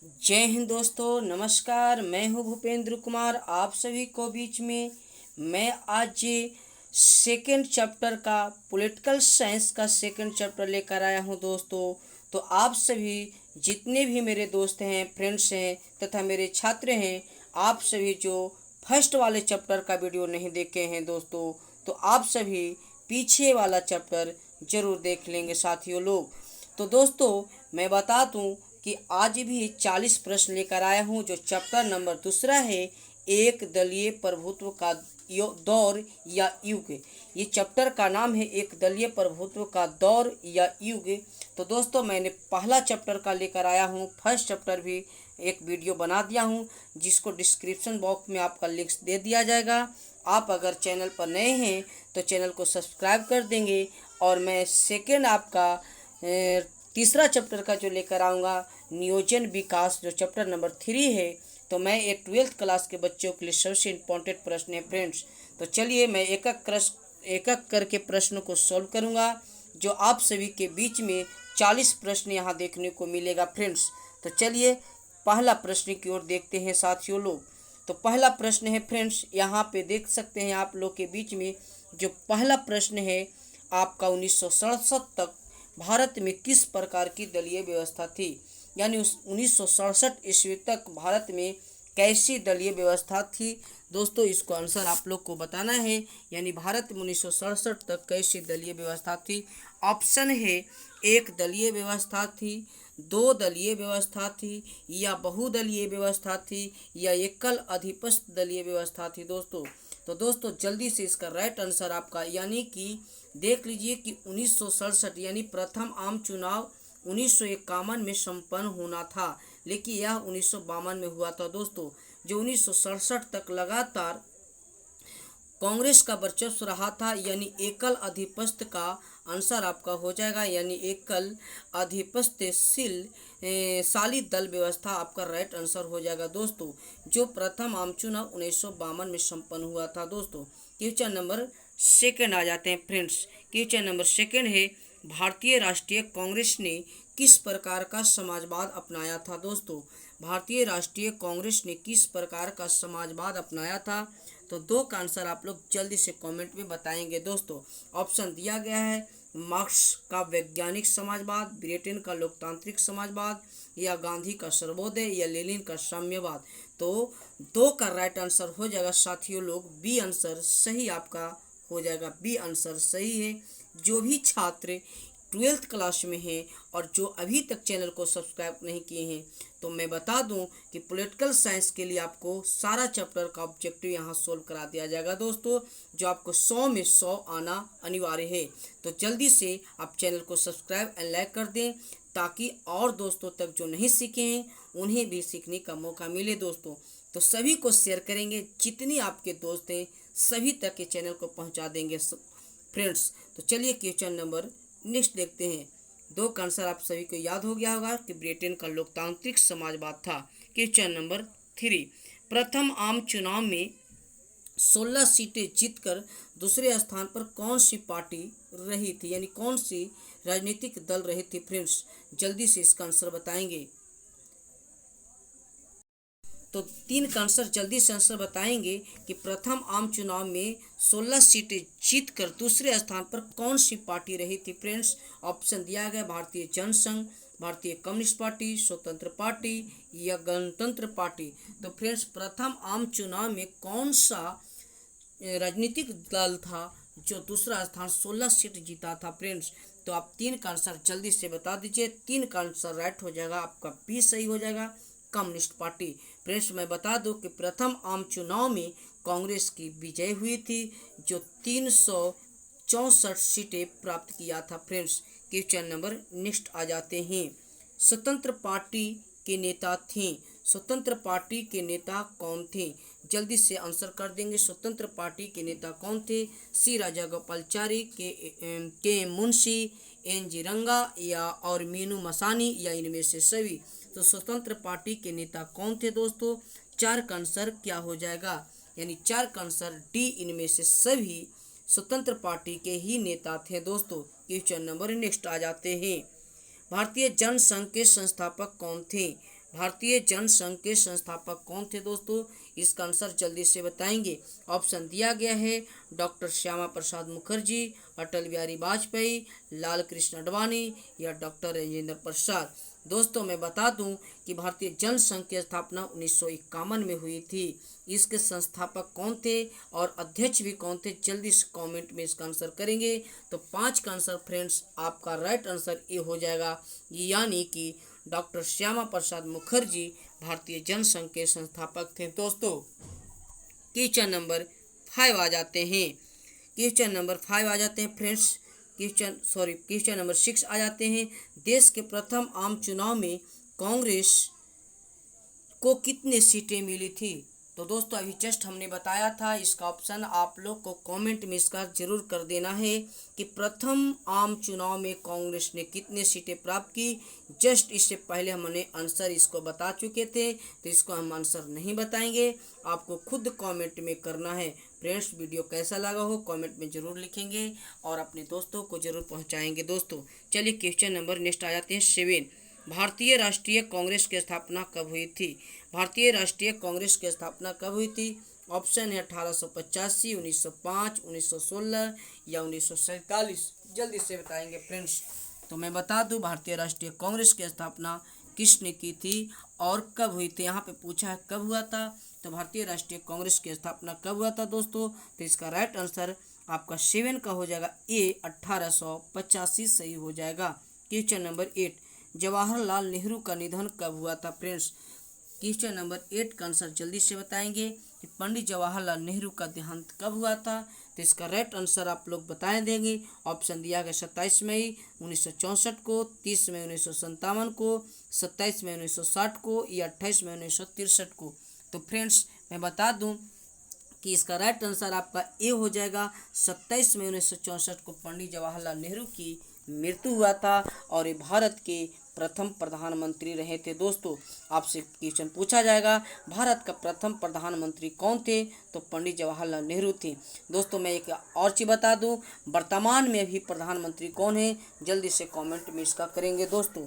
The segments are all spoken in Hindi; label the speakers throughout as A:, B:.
A: जय हिंद दोस्तों, नमस्कार। मैं हूं भूपेंद्र कुमार, आप सभी को बीच में मैं आज सेकेंड चैप्टर का पॉलिटिकल साइंस का सेकेंड चैप्टर लेकर आया हूं दोस्तों। तो आप सभी जितने भी मेरे दोस्त हैं, फ्रेंड्स हैं तथा मेरे छात्र हैं, आप सभी जो फर्स्ट वाले चैप्टर का वीडियो नहीं देखे हैं दोस्तों, तो आप सभी पीछे वाला चैप्टर ज़रूर देख लेंगे साथियों लोग। तो दोस्तों, मैं बता दूं कि आज भी 40 प्रश्न लेकर आया हूं, जो चैप्टर नंबर दूसरा है, एक दलीय प्रभुत्व का दौर या युग। ये चैप्टर का नाम है एक दलीय प्रभुत्व का दौर या युग। तो दोस्तों, मैंने पहला चैप्टर का लेकर आया हूं, फर्स्ट चैप्टर भी एक वीडियो बना दिया हूं, जिसको डिस्क्रिप्शन बॉक्स में आपका लिंक दे दिया जाएगा। आप अगर चैनल पर नए हैं तो चैनल को सब्सक्राइब कर देंगे। और मैं सेकेंड आपका तीसरा चैप्टर का जो लेकर आऊँगा, नियोजन विकास, जो चैप्टर नंबर 3 है, तो मैं ये 12th क्लास के बच्चों के लिए सबसे इम्पोर्टेंट प्रश्न है फ्रेंड्स। तो चलिए मैं एक एक करके प्रश्नों को सॉल्व करूँगा, जो आप सभी के बीच में 40 प्रश्न यहाँ देखने को मिलेगा फ्रेंड्स। तो चलिए पहला प्रश्न की ओर देखते हैं साथियों लोग। तो पहला प्रश्न है फ्रेंड्स, यहाँ पे देख सकते हैं आप लोग के बीच में जो पहला प्रश्न है आपका, 1967 तक भारत में किस प्रकार की दलीय व्यवस्था थी। यानी 1967 ईस्वी तक भारत में कैसी दलीय व्यवस्था थी दोस्तों, इसको आंसर आप लोग को बताना है। यानी भारत में 1967 तक कैसी दलीय व्यवस्था थी। ऑप्शन है, एक दलीय व्यवस्था थी, दो दलीय व्यवस्था थी, या बहुदलीय व्यवस्था थी, या एकल अधिपस्त दलीय व्यवस्था थी दोस्तों। तो दोस्तों जल्दी से इसका राइट आंसर आपका, यानी कि देख लीजिए कि 1967 यानी प्रथम आम चुनाव 1951 में संपन्न होना था, लेकिन यह 1952 में हुआ था दोस्तों। जो 1967 तक लगातार कांग्रेस का वर्चस्व रहा था, यानी एकल अधिपस्त का आंसर आपका हो जाएगा, यानी एकल अधिपत्यशील साली दल व्यवस्था आपका राइट आंसर हो जाएगा दोस्तों, जो प्रथम आम चुनाव 1952 में संपन्न हुआ था दोस्तों। क्वेश्चन नंबर सेकंड आ जाते हैं फ्रेंड्स। क्वेश्चन नंबर सेकंड है, भारतीय राष्ट्रीय कांग्रेस ने किस प्रकार का समाजवाद अपनाया था दोस्तों। भारतीय राष्ट्रीय कांग्रेस ने किस प्रकार का समाजवाद अपनाया था। तो दो का आंसर आप लोग जल्दी से कमेंट में बताएंगे दोस्तों। ऑप्शन दिया गया है, मार्क्स का वैज्ञानिक समाजवाद, ब्रिटेन का लोकतांत्रिक समाजवाद, या गांधी का सर्वोदय, या लेनिन का साम्यवाद। तो दो का राइट आंसर हो जाएगा साथियों लोग, बी आंसर सही आपका हो जाएगा, बी आंसर सही है। जो भी छात्र 12th क्लास में हैं और जो अभी तक चैनल को सब्सक्राइब नहीं किए हैं, तो मैं बता दूं कि पॉलिटिकल साइंस के लिए आपको सारा चैप्टर का ऑब्जेक्टिव यहाँ सोल्व करा दिया जाएगा दोस्तों, जो आपको 100 में 100 आना अनिवार्य है। तो जल्दी से आप चैनल को सब्सक्राइब एंड लाइक कर दें, ताकि और दोस्तों तक जो नहीं सीखे हैं उन्हें भी सीखने का मौका मिले दोस्तों। तो सभी को शेयर करेंगे, जितनी आपके दोस्त हैं सभी तक के चैनल को पहुंचा देंगे फ्रेंड्स। तो चलिए क्वेश्चन नंबर नेक्स्ट देखते हैं। दो का आंसर आप सभी को याद हो गया होगा कि ब्रिटेन का लोकतांत्रिक समाजवाद था। क्वेश्चन नंबर 3, प्रथम आम चुनाव में 16 सीटें जीतकर दूसरे स्थान पर कौन सी पार्टी रही थी, यानी कौन सी राजनीतिक दल रही थी फ्रेंड्स, जल्दी से इसका आंसर बताएंगे। तो तीन का आंसर जल्दी से आंसर बताएंगे कि प्रथम आम चुनाव में 16 सीटें जीतकर दूसरे स्थान पर कौन सी पार्टी रही थी फ्रेंड्स। ऑप्शन दिया गया, भारतीय जनसंघ, भारतीय कम्युनिस्ट पार्टी, स्वतंत्र पार्टी, या गणतंत्र पार्टी। तो फ्रेंड्स प्रथम आम चुनाव में कौन सा राजनीतिक दल था जो दूसरा स्थान 16 सीट जीता था फ्रेंड्स। तो आप तीन का आंसर जल्दी से बता दीजिए। तीन का आंसर राइट हो जाएगा, आपका बी सही हो जाएगा, कम्युनिस्ट पार्टी। फ्रेंड्स मैं बता दूं कि प्रथम आम चुनाव में कांग्रेस की विजय हुई थी, जो 364 सीटें प्राप्त किया था फ्रेंड्स। क्वेश्चन नंबर नेक्स्ट आ जाते हैं। स्वतंत्र पार्टी के नेता थे, स्वतंत्र पार्टी के नेता कौन थे, जल्दी से आंसर कर देंगे। स्वतंत्र पार्टी के नेता कौन थे। सी राजागोपालाचारी, के मुंशी, एन जी रंगा, या और मीनू मसानी, या इनमें से सभी। तो स्वतंत्र पार्टी के नेता कौन थे दोस्तों। चार का आंसर क्या हो जाएगा, यानी चार का आंसर डी, इनमें से सभी स्वतंत्र पार्टी के ही नेता थे दोस्तों। क्वेश्चन नंबर नेक्स्ट आ जाते हैं। भारतीय जनसंघ के संस्थापक कौन थे। भारतीय जनसंघ के संस्थापक कौन थे दोस्तों? इसका आंसर जल्दी से बताएंगे। ऑप्शन दिया गया है डॉक्टर श्यामा प्रसाद मुखर्जी, अटल बिहारी वाजपेयी, लाल कृष्ण आडवाणी या डॉक्टर राजेंद्र प्रसाद। दोस्तों मैं बता दूं कि भारतीय जनसंघ की स्थापना 1951 में हुई थी। इसके संस्थापक कौन थे और अध्यक्ष भी कौन थे, जल्दी से कमेंट में इसका आंसर करेंगे। तो 5 का आंसर फ्रेंड्स आपका राइट आंसर ए हो जाएगा, यानी कि डॉक्टर श्यामा प्रसाद मुखर्जी भारतीय जनसंघ के संस्थापक थे। दोस्तों क्वेश्चन नंबर 5 आ जाते हैं। क्वेश्चन नंबर 5 आ जाते हैं फ्रेंड्स। क्वेश्चन नंबर 6 आ जाते हैं। देश के प्रथम आम चुनाव में कांग्रेस को कितनी सीटें मिली थी? तो दोस्तों अभी जस्ट हमने बताया था, इसका ऑप्शन आप लोग को कमेंट में इसका जरूर कर देना है कि प्रथम आम चुनाव में कांग्रेस ने कितने सीटें प्राप्त की। जस्ट इससे पहले हमने आंसर इसको बता चुके थे, तो इसको हम आंसर नहीं बताएंगे, आपको खुद कमेंट में करना है। फ्रेंड्स वीडियो कैसा लगा हो कमेंट में ज़रूर लिखेंगे और अपने दोस्तों को ज़रूर पहुँचाएँगे। दोस्तों चलिए क्वेश्चन नंबर नेक्स्ट आ जाते हैं 7। भारतीय राष्ट्रीय कांग्रेस की स्थापना कब हुई थी? भारतीय राष्ट्रीय कांग्रेस की स्थापना कब हुई थी? ऑप्शन है 1885, 1905, 1916 या 1947। जल्दी से बताएंगे फ्रेंड्स। तो मैं बता दूं भारतीय राष्ट्रीय कांग्रेस की स्थापना किसने की थी और कब हुई थी। यहाँ पे पूछा है कब हुआ था, तो भारतीय राष्ट्रीय कांग्रेस की स्थापना कब हुआ था दोस्तों? तो इसका राइट आंसर आपका 7 का हो जाएगा ए, 1885 सही हो जाएगा। क्वेश्चन नंबर 8, जवाहरलाल नेहरू का निधन कब हुआ था फ्रेंड्स? क्वेश्चन नंबर 8 का आंसर जल्दी से बताएंगे कि पंडित जवाहरलाल नेहरू का देहांत कब हुआ था। तो इसका राइट आंसर आप लोग बता देंगे। ऑप्शन दिया गया 27 मई 1964 को, 30 मई 1957 को, 27 मई 1960 को या 28 मई 1963 को। तो फ्रेंड्स मैं बता दूं कि इसका राइट आंसर आपका ए हो जाएगा। 27 मई 1964 को पंडित जवाहरलाल नेहरू की मृत्यु हुआ था और ये भारत के प्रथम प्रधानमंत्री रहे थे। दोस्तों आपसे क्वेश्चन पूछा जाएगा भारत का प्रथम प्रधानमंत्री कौन थे, तो पंडित जवाहरलाल नेहरू थे। दोस्तों मैं एक और चीज़ बता दूं, वर्तमान में भी प्रधानमंत्री कौन है, जल्दी से कमेंट में इसका करेंगे। दोस्तों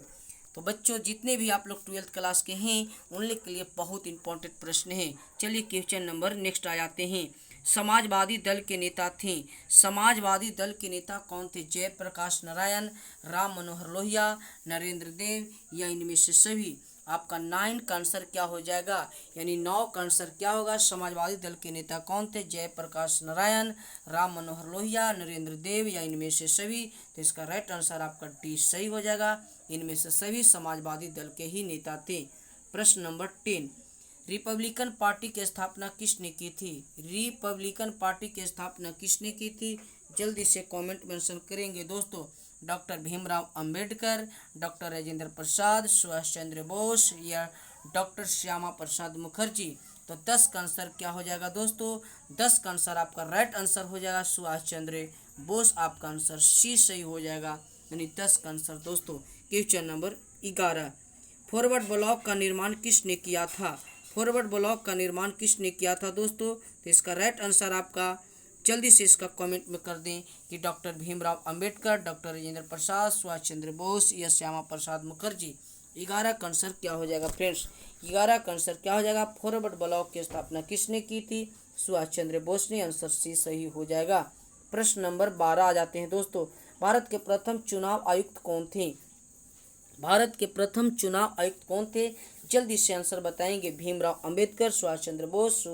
A: तो बच्चों जितने भी आप लोग 12th क्लास के हैं उन लोग के लिए बहुत इंपॉर्टेंट प्रश्न है। चलिए क्वेश्चन नंबर नेक्स्ट आ जाते हैं। समाजवादी दल के नेता थे। समाजवादी दल के नेता कौन थे? जयप्रकाश नारायण, राम मनोहर लोहिया, नरेंद्र देव या इनमें से सभी। आपका 9 का आंसर क्या हो जाएगा, यानी 9 का आंसर क्या होगा? समाजवादी दल के नेता कौन थे? जयप्रकाश नारायण, राम मनोहर लोहिया, नरेंद्र देव या इनमें से सभी। तो इसका राइट आंसर आपका डी सही हो जाएगा, इनमें से सभी समाजवादी दल के ही नेता थे। प्रश्न नंबर 10, रिपब्लिकन पार्टी की स्थापना किसने की थी? रिपब्लिकन पार्टी की स्थापना किसने की थी? जल्दी से कमेंट मेंशन करेंगे। दोस्तों डॉक्टर भीमराव अंबेडकर, डॉक्टर राजेंद्र प्रसाद, सुभाष चंद्र बोस या डॉक्टर श्यामा प्रसाद मुखर्जी। तो 10 का आंसर क्या हो जाएगा दोस्तों? 10 का आंसर आपका राइट आंसर हो जाएगा सुभाष चंद्र बोस। आपका आंसर सी सही हो जाएगा, यानी 10 का आंसर। दोस्तों क्वेश्चन नंबर 11, फॉरवर्ड ब्लॉक का निर्माण किसने किया था? फॉरवर्ड ब्लॉक का निर्माण किसने किया था दोस्तों? तो इसका राइट आंसर आपका जल्दी से इसका कमेंट में कर दें कि डॉक्टर भीमराव अंबेडकर, डॉक्टर राजेंद्र प्रसाद, सुभाष चंद्र बोस या श्यामा प्रसाद मुखर्जी। 11 का आंसर क्या हो जाएगा फ्रेंड्स? 11 का आंसर क्या हो जाएगा? फॉरवर्ड ब्लॉक की स्थापना किसने की थी? सुभाष चंद्र बोस ने। आंसर सी सही हो जाएगा। प्रश्न नंबर 12 आ जाते हैं दोस्तों। भारत के प्रथम चुनाव आयुक्त कौन थे? भारत के प्रथम चुनाव आयुक्त कौन थे? जल्दी से आंसर बताएंगे। भीमराव अंबेडकर, सुभाष चंद्र बोस,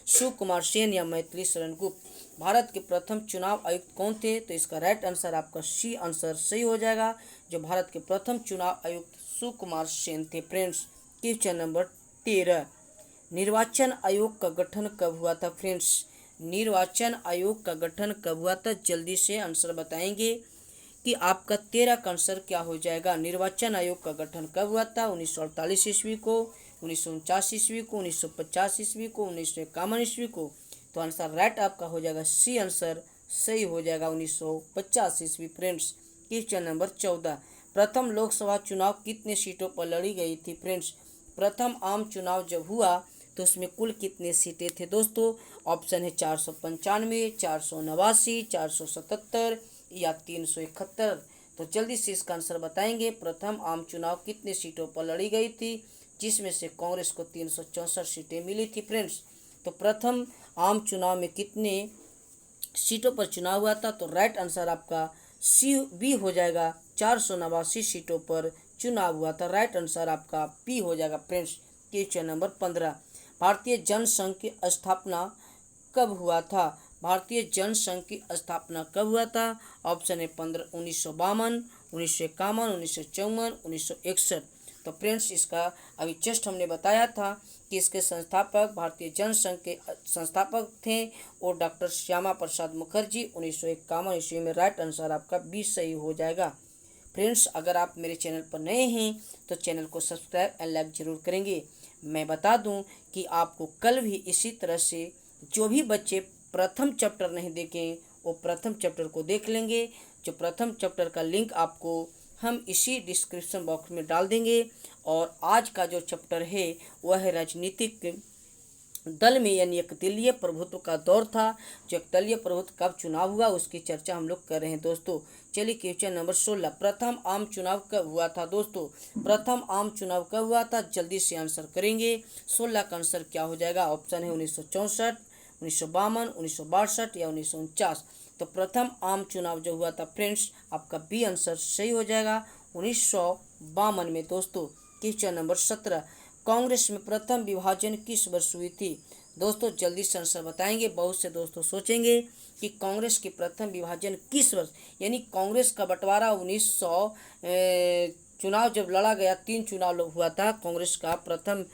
A: सुकुमार सेन या मैथिली शरण गुप्त। भारत के प्रथम चुनाव आयुक्त कौन थे? तो इसका राइट आंसर आपका सी आंसर सही हो जाएगा। जो भारत के प्रथम चुनाव आयुक्त सुकुमार सेन थे। फ्रेंड्स क्वेश्चन नंबर 13, निर्वाचन आयोग का गठन कब हुआ था? फ्रेंड्स निर्वाचन आयोग का गठन कब हुआ था? जल्दी से आंसर बताएंगे कि आपका 13 का आंसर क्या हो जाएगा। निर्वाचन आयोग का गठन कब हुआ था? 1948 ईस्वी को, 1949 ईस्वी को, 1950 ईस्वी को, 1951 ईस्वी को। तो आंसर राइट आपका हो जाएगा सी आंसर सही हो जाएगा, 1950 ईस्वी। फ्रेंड्स क्वेश्चन नंबर 14, प्रथम लोकसभा चुनाव कितने सीटों पर लड़ी गई थी? फ्रेंड्स प्रथम आम चुनाव जब हुआ तो उसमें कुल कितने सीटें थे दोस्तों? ऑप्शन है 495, 489, 477 या 371। तो जल्दी से इसका आंसर बताएंगे। प्रथम आम चुनाव कितने सीटों पर लड़ी गई थी? जिसमें से कांग्रेस को 364 सीटें मिली थी फ्रेंड्स। तो प्रथम आम चुनाव में कितने सीटों पर चुनाव हुआ था? तो राइट आंसर आपका सी बी हो जाएगा, 489 सीटों पर चुनाव हुआ था। राइट आंसर आपका बी हो जाएगा फ्रेंड्स। क्वेश्चन नंबर 15, भारतीय जनसंघ की स्थापना कब हुआ था? भारतीय जनसंघ की स्थापना कब हुआ था? ऑप्शन है 1952, 1951, 1954, 1961। तो फ्रेंड्स इसका अभी जस्ट हमने बताया था कि इसके संस्थापक भारतीय जनसंघ के संस्थापक थे और डॉक्टर श्यामा प्रसाद मुखर्जी 1951 ईस्वी में। राइट आंसर आपका बी सही हो जाएगा। फ्रेंड्स अगर आप मेरे चैनल पर नए हैं तो चैनल को सब्सक्राइब एंड लाइक जरूर करेंगे। मैं बता दूं कि आपको कल भी इसी तरह से जो भी बच्चे प्रथम चैप्टर नहीं देखें वो प्रथम चैप्टर को देख लेंगे। जो प्रथम चैप्टर का लिंक आपको हम इसी डिस्क्रिप्शन बॉक्स में डाल देंगे। और आज का जो चैप्टर है वह है राजनीतिक दल में, यानी एकदलीय प्रभुत्व का दौर था। जो एकदलीय प्रभुत्व कब चुनाव हुआ उसकी चर्चा हम लोग कर रहे हैं दोस्तों। चलिए क्वेश्चन नंबर 16, प्रथम आम चुनाव कब हुआ था दोस्तों? प्रथम आम चुनाव कब हुआ था? जल्दी से आंसर करेंगे। 16 का आंसर क्या हो जाएगा? ऑप्शन है 1964, 1952, 1962 या 1949। तो प्रथम आम चुनाव जो हुआ था फ्रेंड्स आपका बी आंसर सही हो जाएगा, 1952 में दोस्तों। क्वेश्चन नंबर 17, कांग्रेस में प्रथम विभाजन किस वर्ष हुई थी? दोस्तों जल्दी से आंसर बताएंगे। बहुत से दोस्तों सोचेंगे कि कांग्रेस की प्रथम विभाजन किस वर्ष, यानी कांग्रेस का बंटवारा 1900 चुनाव जब लड़ा गया, 3 चुनाव हुआ था कांग्रेस का। प्रथम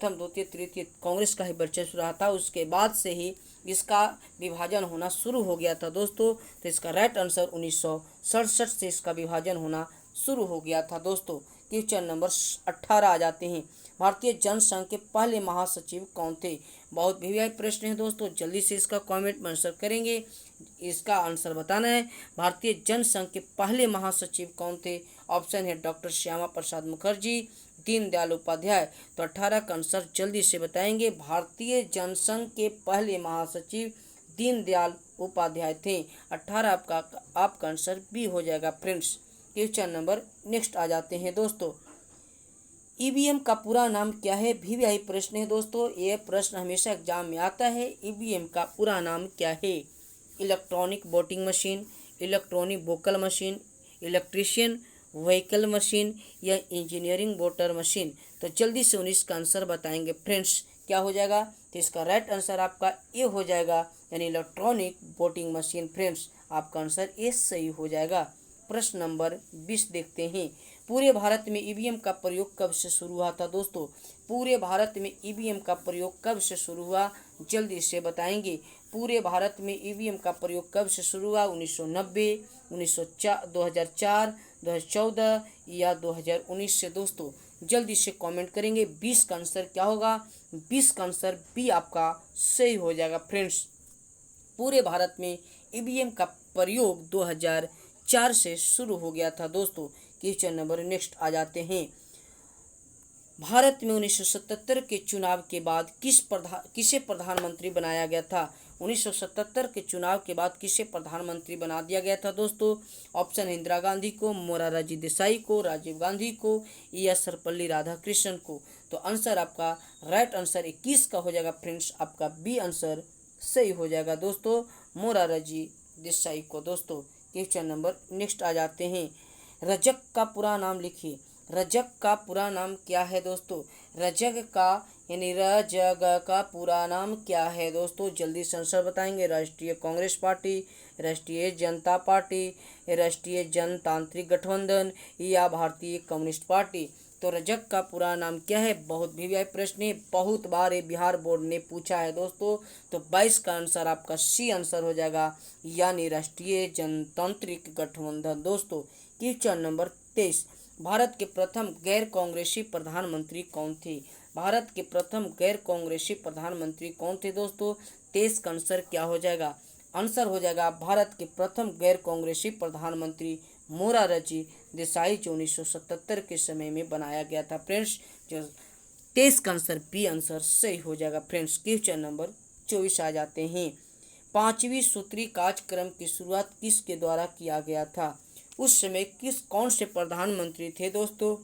A: द्वितीय तृतीय कांग्रेस का ही वर्चस्व रहा था, उसके बाद से ही इसका विभाजन होना शुरू हो गया था दोस्तों। तो इसका राइट आंसर 1967 से इसका विभाजन होना शुरू हो गया था दोस्तों। क्वेश्चन नंबर 18 आ जाते हैं, भारतीय जनसंघ के पहले महासचिव कौन थे? बहुत भी प्रश्न है दोस्तों, जल्दी से इसका कमेंट में आंसर करेंगे। इसका आंसर बताना है। भारतीय जनसंघ के पहले महासचिव कौन थे? ऑप्शन है डॉक्टर श्यामा प्रसाद मुखर्जी, दीनदयाल उपाध्याय। तो 18 का आंसर जल्दी से बताएंगे। भारतीय जनसंघ के पहले महासचिव दीनदयाल उपाध्याय थे। 18 आपका आंसर बी हो जाएगा फ्रेंड्स। क्वेश्चन नंबर नेक्स्ट आ जाते हैं दोस्तों, ईवीएम का पूरा नाम क्या है? भी यही प्रश्न है दोस्तों, ये प्रश्न हमेशा एग्जाम में आता है। ईवीएम का पूरा नाम क्या है? Electronic voting machine, electronic vocal machine, electrician vehicle machine या इंजीनियरिंग वोटर मशीन। तो जल्दी से 19 का आंसर बताएंगे फ्रेंड्स, क्या हो जाएगा? तो इसका राइट आंसर आपका ए हो जाएगा, यानी इलेक्ट्रॉनिक वोटिंग मशीन फ्रेंड्स। आपका आंसर ए सही हो जाएगा। प्रश्न नंबर 20 देखते हैं, पूरे भारत में ईवीएम का प्रयोग कब से शुरू हुआ था दोस्तों? पूरे भारत में ईवीएम का प्रयोग कब से शुरू हुआ? जल्दी से बताएंगे। पूरे भारत में ईवीएम का प्रयोग कब से शुरू हुआ? 1990, 2004, 2014 या 2019 से दोस्तों। जल्दी से कमेंट करेंगे। 20 का आंसर क्या होगा? 20 का आंसर बी आपका सही हो जाएगा फ्रेंड्स। पूरे भारत में ईवीएम का प्रयोग 2004 से शुरू हो गया था दोस्तों। क्वेश्चन नंबर नेक्स्ट आ जाते हैं, भारत में 1977 के चुनाव के बाद किसे प्रधानमंत्री बनाया गया था? 1977 के चुनाव के बाद किसे प्रधानमंत्री बना दिया गया था दोस्तों? ऑप्शन है इंदिरा गांधी को, मोरारजी देसाई को, राजीव गांधी को या सर्वपल्ली राधाकृष्णन को। तो आंसर आपका राइट आंसर 21 का हो जाएगा फ्रेंड्स। आपका बी आंसर सही हो जाएगा दोस्तों, मोरारजी देसाई को दोस्तों। क्वेश्चन नंबर नेक्स्ट आ जाते हैं, रजक का पूरा नाम लिखिए। रजक का पूरा नाम क्या है दोस्तों? रजक का यानी रजग का पूरा नाम क्या है दोस्तों? जल्दी से आंसर बताएंगे। राष्ट्रीय कांग्रेस पार्टी, राष्ट्रीय जनता पार्टी, राष्ट्रीय जनतांत्रिक गठबंधन या भारतीय कम्युनिस्ट पार्टी। तो रजक का पूरा नाम क्या है? बहुत भी प्रश्न है, बहुत बार ये बिहार बोर्ड ने पूछा है दोस्तों। तो 22 का आंसर आपका सी आंसर हो जाएगा, यानी राष्ट्रीय जनतांत्रिक गठबंधन दोस्तों। क्वेश्चन नंबर 23, भारत के प्रथम गैर कांग्रेसी प्रधानमंत्री कौन थे? भारत के प्रथम गैर कांग्रेसी प्रधानमंत्री कौन थे दोस्तों? 23 का आंसर क्या हो जाएगा? आंसर हो जाएगा भारत के प्रथम गैर कांग्रेसी प्रधानमंत्री मोरारजी देसाई, जो 1977 के समय में बनाया गया था फ्रेंड्स। जो 23 का आंसर बी आंसर सही हो जाएगा फ्रेंड्स। क्वेश्चन नंबर 24 आ जाते हैं, 5वीं सूत्री कार्यक्रम की शुरुआत किसके द्वारा किया गया था? उस समय कौन से प्रधानमंत्री थे दोस्तों?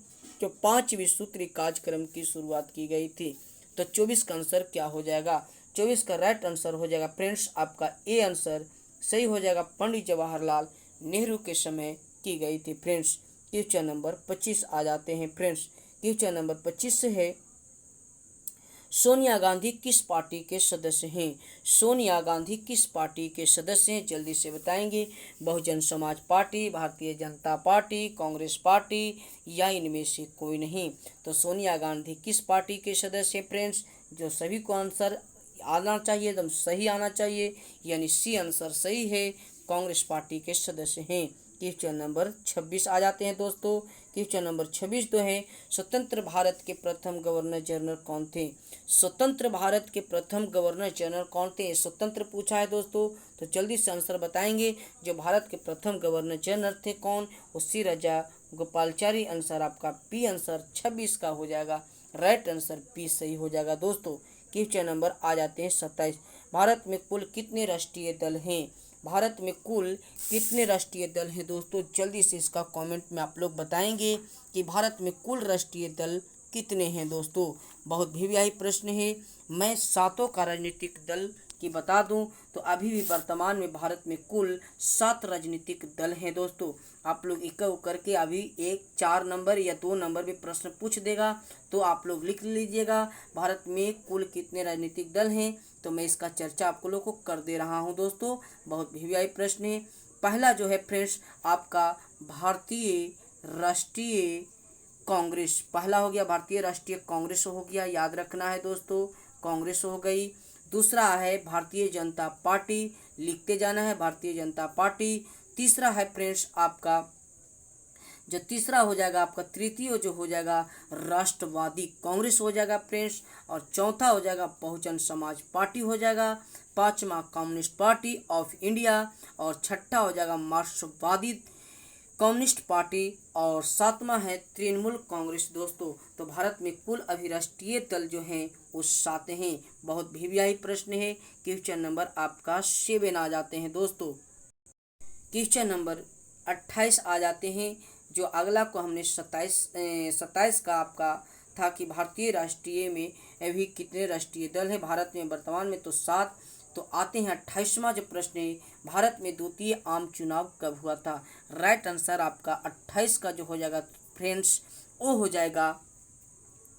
A: जो 5वीं सूत्री कार्यक्रम की शुरुआत की गई थी। तो 24 का आंसर क्या हो जाएगा? 24 का राइट आंसर हो जाएगा फ्रेंड्स आपका ए आंसर सही हो जाएगा। पंडित जवाहरलाल नेहरू के समय की गई थी फ्रेंड्स। क्वेश्चन नंबर 25 आ जाते हैं फ्रेंड्स। क्वेश्चन नंबर 25 से है, सोनिया गांधी किस पार्टी के सदस्य हैं? सोनिया गांधी किस पार्टी के सदस्य हैं? जल्दी से बताएंगे। Bahujan Samaj party, Bharatiya Janata party, Congress party या इनमें से कोई नहीं। तो सोनिया गांधी किस पार्टी के सदस्य हैं फ्रेंड्स? जो सभी को आंसर आना चाहिए, एकदम सही आना चाहिए, यानी सी आंसर सही है, कांग्रेस पार्टी के सदस्य हैं। क्वेश्चन नंबर 26 आ जाते हैं दोस्तों। क्वेश्चन नंबर 26 तो है, स्वतंत्र भारत के प्रथम गवर्नर जनरल कौन थे? स्वतंत्र भारत के प्रथम गवर्नर जनरल कौन थे? स्वतंत्र पूछा है दोस्तों, तो जल्दी से आंसर बताएंगे। जो भारत के प्रथम गवर्नर जनरल थे कौन? उसी राजा गोपालाचारी। आंसर आपका पी आंसर 26 का हो जाएगा। राइट आंसर पी सही हो जाएगा दोस्तों। क्वेश्चन नंबर आ जाते हैं 27, भारत में कुल कितने राष्ट्रीय दल हैं? भारत में कुल कितने राष्ट्रीय दल हैं दोस्तों? जल्दी से इसका कमेंट में आप लोग बताएंगे कि भारत में कुल राष्ट्रीय दल कितने हैं दोस्तों। बहुत भी प्रश्न है। मैं सातों का राजनीतिक दल की बता दूं तो अभी भी वर्तमान में भारत में कुल 7 राजनीतिक दल हैं दोस्तों। आप लोग एक करके अभी 1 4 नंबर या 2 नंबर में प्रश्न पूछ देगा, तो आप लोग लिख लीजिएगा भारत में कुल कितने राजनीतिक दल हैं। तो मैं इसका चर्चा आप लोग को कर दे रहा हूं दोस्तों। बहुत भी प्रश्न है। पहला जो है फ्रेंड्स आपका भारतीय राष्ट्रीय कांग्रेस, पहला हो गया भारतीय राष्ट्रीय कांग्रेस हो गया, याद रखना है दोस्तों, कांग्रेस हो गई। दूसरा है भारतीय जनता पार्टी, लिखते जाना है भारतीय जनता पार्टी। तीसरा है फ्रेंड्स आपका जो तीसरा हो जाएगा आपका तृतीय जो हो जाएगा राष्ट्रवादी कांग्रेस हो जाएगा फ्रेंड्स। और चौथा हो जाएगा बहुजन समाज पार्टी हो जाएगा। पांचवा कम्युनिस्ट पार्टी ऑफ इंडिया। और छठा हो जाएगा मार्क्सवादी कम्युनिस्ट पार्टी। और सातवां है तृणमूल कांग्रेस दोस्तों। तो भारत में कुल अभी राष्ट्रीय दल जो हैं वो 7 हैं। बहुत भी प्रश्न है। क्वेश्चन नंबर आपका 7 आ जाते हैं दोस्तों। क्वेश्चन नंबर 28 आ जाते हैं। जो अगला को हमने 27 का आपका था कि भारतीय राष्ट्रीय में अभी कितने राष्ट्रीय दल हैं भारत में वर्तमान में, तो 7। तो आते हैं 28वां जो प्रश्न है, भारत में द्वितीय आम चुनाव कब हुआ था? राइट आंसर आपका 28 का जो हो जाएगा फ्रेंड्स वो हो जाएगा,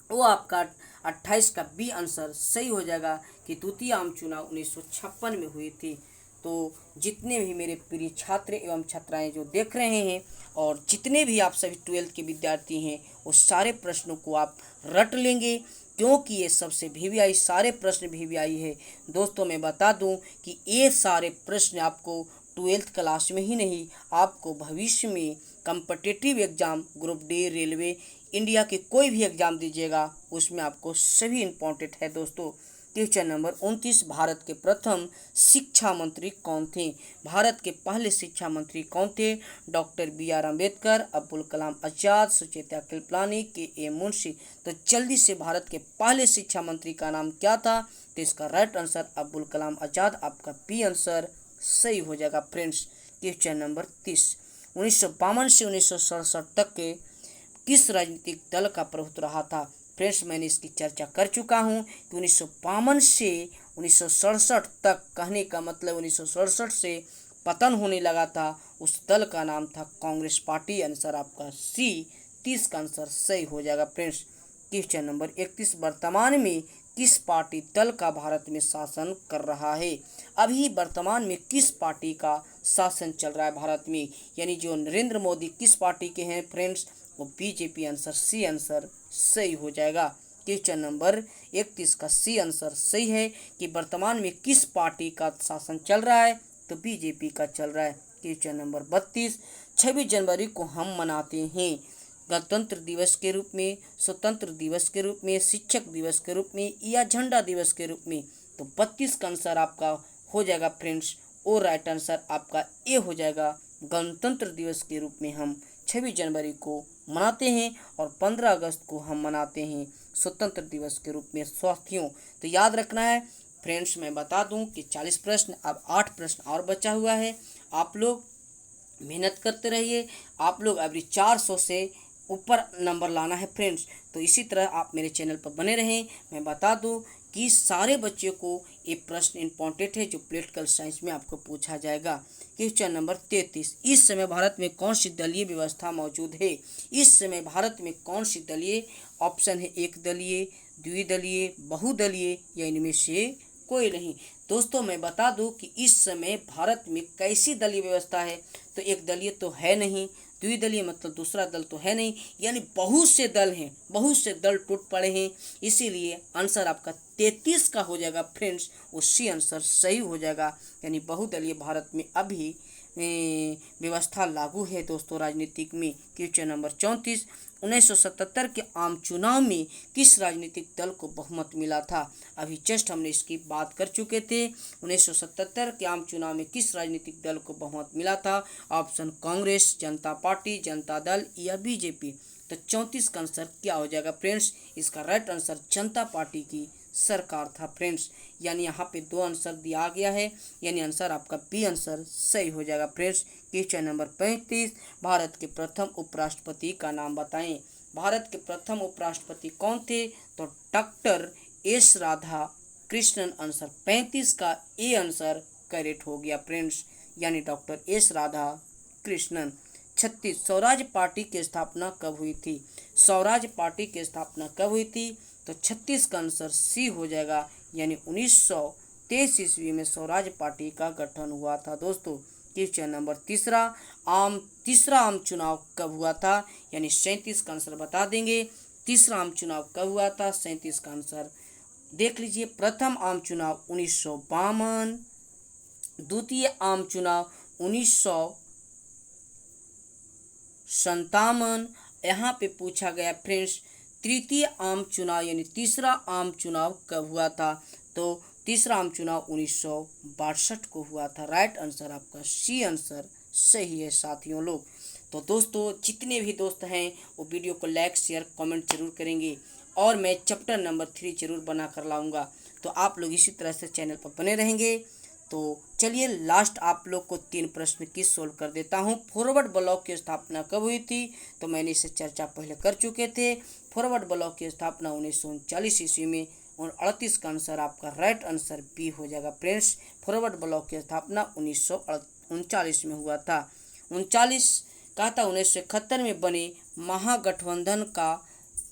A: वो आपका 28 का बी आंसर सही हो जाएगा कि द्वितीय आम चुनाव 1956 में हुई थी। तो जितने भी मेरे प्रिय छात्र एवं छात्राएं जो देख रहे हैं और जितने भी आप सभी 12th के विद्यार्थी हैं वो सारे प्रश्नों को आप रट लेंगे, क्योंकि ये सबसे VVI सारे प्रश्न VVI है दोस्तों। मैं बता दूं कि ये सारे प्रश्न आपको 12th क्लास में ही नहीं, आपको भविष्य में competitive exam group D, railway, India के कोई भी एग्जाम दीजिएगा उसमें आपको सभी इम्पोर्टेंट है दोस्तों। क्वेश्चन नंबर 29, भारत के प्रथम शिक्षा मंत्री कौन थे? भारत के पहले शिक्षा मंत्री कौन थे? Doctor BR Ambedkar, Abdul Kalam Azad, Sucheta Kripalani, KA Munshi. तो जल्दी से भारत के पहले शिक्षा मंत्री का नाम क्या था? तो इसका राइट आंसर अब्दुल कलाम आजाद, आपका पी आंसर सही हो जाएगा फ्रेंड्स। क्वेश्चन नंबर 30, 1952 से 1967 तक के किस राजनीतिक दल का प्रभुत्व रहा था? फ्रेंड्स मैंने इसकी चर्चा कर चुका हूं कि 1952 से 1967 तक, कहने का मतलब 1967 से पतन होने लगा था, उस दल का नाम था कांग्रेस पार्टी। आंसर आपका सी 30 का आंसर सही हो जाएगा फ्रेंड्स। क्वेश्चन नंबर 31, वर्तमान में किस पार्टी दल का भारत में शासन कर रहा है? अभी वर्तमान में किस पार्टी का शासन चल रहा है भारत में, यानी जो नरेंद्र मोदी किस पार्टी के हैं फ्रेंड्स? वो BJP। आंसर सी आंसर सही हो जाएगा। क्वेश्चन नंबर 31 का सी आंसर सही है कि वर्तमान में किस पार्टी का शासन चल रहा है? तो BJP का चल रहा है। क्वेश्चन नंबर 32, 26 जनवरी को हम मनाते हैं गणतंत्र दिवस के रूप में, स्वतंत्र दिवस के रूप में, शिक्षक दिवस के रूप में या झंडा दिवस के रूप में? तो 32 का आंसर आपका हो जाएगा फ्रेंड्स, और राइट आंसर आपका ए हो जाएगा। गणतंत्र दिवस के रूप में हम 26 जनवरी को मनाते हैं और 15 अगस्त को हम मनाते हैं स्वतंत्र दिवस के रूप में साथियों। तो याद रखना है फ्रेंड्स। मैं बता दूं कि 40 प्रश्न, अब 8 प्रश्न और बचा हुआ है। आप लोग मेहनत करते रहिए। आप लोग अभी 400 से ऊपर नंबर लाना है फ्रेंड्स। तो इसी तरह आप मेरे चैनल पर बने रहें। मैं बता दूं कि सारे बच्चों को ये प्रश्न इम्पॉर्टेंट है जो पॉलिटिकल साइंस में आपको पूछा जाएगा। क्वेश्चन नंबर 33, इस समय भारत में कौन सी दलीय व्यवस्था मौजूद है? इस समय भारत में कौन सी दलीय? ऑप्शन है एक दलीय, द्विदलीय, बहुदलीय या इनमें से कोई नहीं। दोस्तों मैं बता दूं कि इस समय भारत में कैसी दलीय व्यवस्था है, तो एक दलीय तो है नहीं, द्विदलीय मतलब दूसरा दल तो है नहीं, यानी बहुत से दल हैं, बहुत से दल टूट पड़े हैं। इसीलिए आंसर आपका 33 का हो जाएगा फ्रेंड्स, उसी आंसर सही हो जाएगा। यानी बहुदलीय भारत में अभी व्यवस्था लागू है दोस्तों राजनीतिक में। क्वेश्चन नंबर 34, 1977 के आम चुनाव में किस राजनीतिक दल को बहुमत मिला था? अभी जस्ट हमने इसकी बात कर चुके थे। 1977 के आम चुनाव में किस राजनीतिक दल को बहुमत मिला था? ऑप्शन कांग्रेस, जनता पार्टी, जनता दल या बीजेपी। तो 34 का आंसर क्या हो जाएगा फ्रेंड्स? इसका राइट आंसर जनता पार्टी की सरकार था फ्रेंड्स। यानी यहाँ पे दो आंसर दिया गया है, यानी आंसर आपका बी आंसर सही हो जाएगा फ्रेंड्स। क्वेश्चन नंबर 35, भारत के प्रथम उपराष्ट्रपति का नाम बताएं। भारत के प्रथम उपराष्ट्रपति कौन थे? तो doctor S Radha Krishnan. Answer 35 का ए आंसर करेक्ट हो गया फ्रेंड्स, यानी doctor S Radha Krishnan. 36, Swaraj party की स्थापना कब हुई थी? स्वराज पार्टी की स्थापना कब हुई थी? तो 36 का आंसर सी हो जाएगा, यानी 1923 ईस्वी में स्वराज पार्टी का गठन हुआ था दोस्तों। क्वेश्चन नंबर तीसरा आम चुनाव कब हुआ था? यानी 37 का आंसर बता देंगे। तीसरा आम चुनाव कब हुआ था? 37 का आंसर देख लीजिए। प्रथम आम चुनाव 1952, द्वितीय आम चुनाव 1957। यहाँ पे पूछा गया फ्रेंड्स तृतीय आम चुनाव यानी तीसरा आम चुनाव कब हुआ था? तो तीसरा आम चुनाव 1962 को हुआ था। राइट आंसर आपका सी आंसर सही है साथियों लोग। तो दोस्तों जितने भी दोस्त हैं वो वीडियो को लाइक शेयर कमेंट जरूर करेंगे, और मैं चैप्टर नंबर 3 जरूर बना कर लाऊंगा। तो आप लोग इसी तरह से चैनल पर बने रहेंगे। तो चलिए लास्ट आप लोग को 3 प्रश्न की सोल्व कर देता हूँ। फॉरवर्ड ब्लॉक की स्थापना कब हुई थी? तो मैंने इससे चर्चा पहले कर चुके थे। फॉरवर्ड ब्लॉक की स्थापना 1939 ईस्वी में, और 38 का आंसर आपका राइट आंसर बी हो जाएगा फ्रेंड्स। फॉरवर्ड ब्लॉक की स्थापना 1939 में हुआ था। 39 कहा था 1971 में बने महागठबंधन का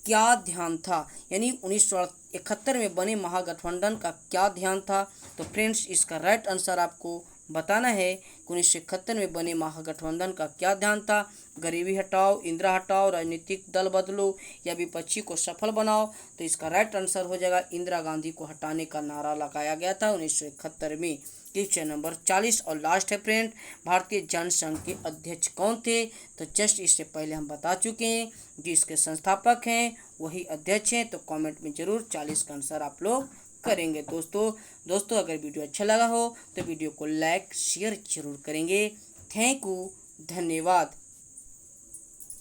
A: क्या ध्यान था? यानी 1971 में बने महागठबंधन का क्या ध्यान था? तो फ्रेंड्स इसका राइट आंसर आपको बताना है कि 1971 में बने महागठबंधन का क्या ध्यान था? गरीबी हटाओ, इंदिरा हटाओ, राजनीतिक दल बदलो या विपक्षी को सफल बनाओ। तो इसका राइट आंसर हो जाएगा इंदिरा गांधी को हटाने का नारा लगाया गया था 1971 में। क्वेश्चन नंबर 40 और लास्ट है फ्रेंड, भारतीय जनसंघ के अध्यक्ष कौन थे? तो जस्ट इससे पहले हम बता चुके हैं, जिसके संस्थापक हैं वही अध्यक्ष हैं। तो कमेंट में जरूर 40 का आंसर आप लोग करेंगे दोस्तों अगर वीडियो अच्छा लगा हो तो वीडियो को लाइक शेयर जरूर करेंगे। थैंक यू, धन्यवाद।